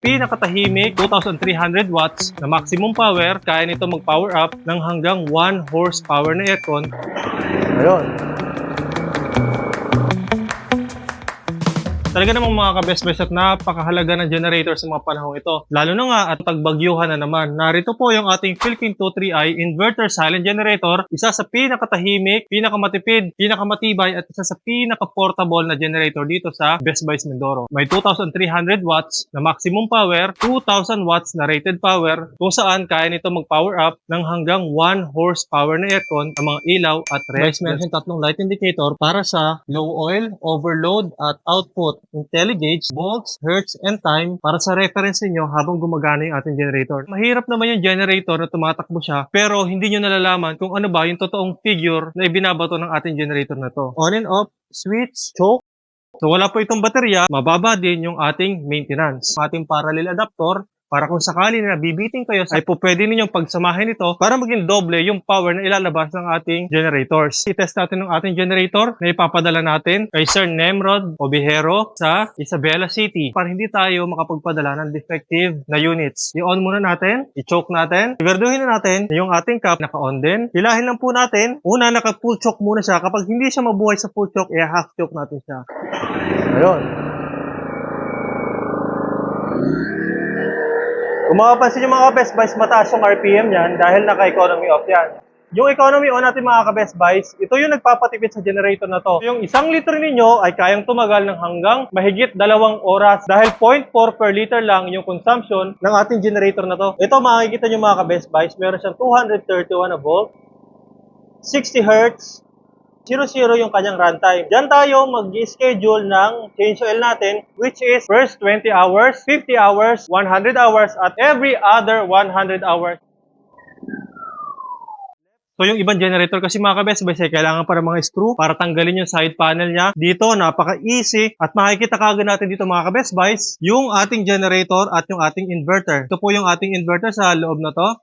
pinakatahimik 2,300 watts na maximum power. Kaya nito mag-power up ng hanggang 1 horsepower na aircon. Ayun. Talaga namang mga ka-best buys at napakahalaga ng generator sa mga panahong ito. Lalo na nga at pagbagyuhan na naman. Narito po yung ating Philking 23i Inverter Silent Generator. Isa sa pinakatahimik, pinakamatipid, pinakamatibay at isa sa pinaka-portable na generator dito sa Best Buys Mindoro. May 2,300 watts na maximum power, 2,000 watts na rated power kung saan kaya nito mag-power up ng hanggang 1 horsepower na aircon ang mga ilaw at ref. Guys, meron tatlong light indicator para sa low oil, overload at output. IntelliGauge, volts, hertz, and time para sa reference niyo habang gumagana yung ating generator. Mahirap naman yung generator na tumatakbo siya pero hindi nyo nalalaman kung ano ba yung totoong figure na ibinabato ng ating generator na to. On and off, switch, choke. So wala po itong baterya, mababa din yung ating maintenance. Ating parallel adapter para kung sakali na bibiting kayo, ay po pwede ninyong pagsamahin ito para maging doble yung power na ilalabas ng ating generators. I-test natin ng ating generator na ipapadala natin kay Sir Nemrod Obihero sa Isabela City para hindi tayo makapagpadala ng defective na units. I-on muna natin, i-choke natin, siguraduhin na natin na yung ating cap naka-on din. Hilahin lang po natin, una naka-full choke muna siya. Kapag hindi siya mabuhay sa full choke, i-half choke natin siya. Ayun. Kung makapansin nyo mga ka-best buys, mataas yung RPM yan dahil naka-economy off yan. Yung economy on natin mga ka-best buys, ito yung nagpapatipid sa generator na to. Yung 1 liter ninyo ay kayang tumagal ng hanggang mahigit 2 oras dahil 0.4 per liter lang yung consumption ng ating generator na to. Ito makikita nyo mga ka-best buys, meron siyang 231 na volt, 60 Hz, 0-0 yung kanyang runtime. Diyan tayo mag-schedule ng change oil natin, which is first 20 hours, 50 hours, 100 hours, at every other 100 hours. So yung ibang generator kasi mga ka-best buys ay kailangan para mga screw para tanggalin yung side panel niya. Dito napaka-easy at makikita kagad natin dito mga ka-best buys yung ating generator at yung ating inverter. Ito po yung ating inverter sa loob na to.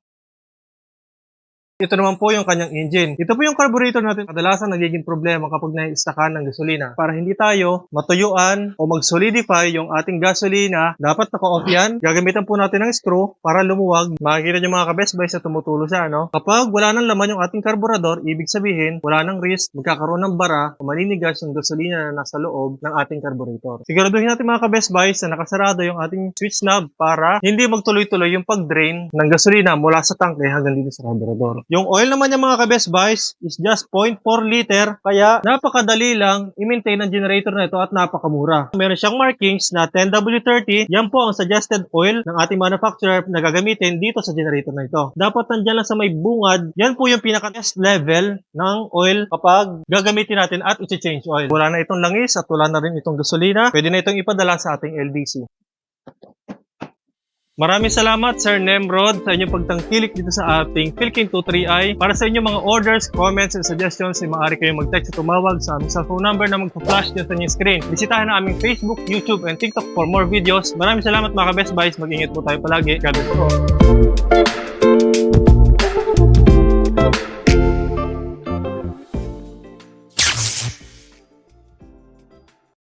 Ito naman po yung kanyang engine. Ito po yung carburetor natin. Kadalasan nagiging problema kapag nai-stackan ng gasolina. Para hindi tayo matuyuan o mag-solidify yung ating gasolina, dapat naka-off yan. Gagamitan po natin ng screw para lumuwag. Makikita nyo mga ka-best buys na tumutulo siya, no? Kapag wala nang laman yung ating carburetor, ibig sabihin, wala nang risk, magkakaroon ng bara o maninigas yung gasolina na nasa loob ng ating carburetor. Siguraduhin natin mga ka-best buys na nakasarado yung ating switch knob para hindi magtuloy-tuloy yung pag-drain ng gasolina mula sa tanke hanggang dito sa carburetor. Yung oil naman niya mga ka-best buys is just 0.4 liter. Kaya napakadali lang i-maintain ang generator na ito at napakamura. Meron siyang markings na 10W30. Yan po ang suggested oil ng ating manufacturer na gagamitin dito sa generator na ito. Dapat nandyan lang sa may bungad. Yan po yung pinaka-test level ng oil kapag gagamitin natin at i-change oil. Wala na itong langis at wala na rin itong gasolina. Pwede na itong ipadala sa ating LDC. Maraming salamat Sir Nemrod sa inyong pagtangkilik dito sa ating Philking 23i. Para sa inyong mga orders, comments, and suggestions, ay maaari kayong mag-text o tumawag sa aming cellphone number na magpa-flash dyan sa inyong screen. Bisitahin na aming Facebook, YouTube, and TikTok for more videos. Maraming salamat mga ka-best buys. Mag-ingat po tayo palagi. God bless po.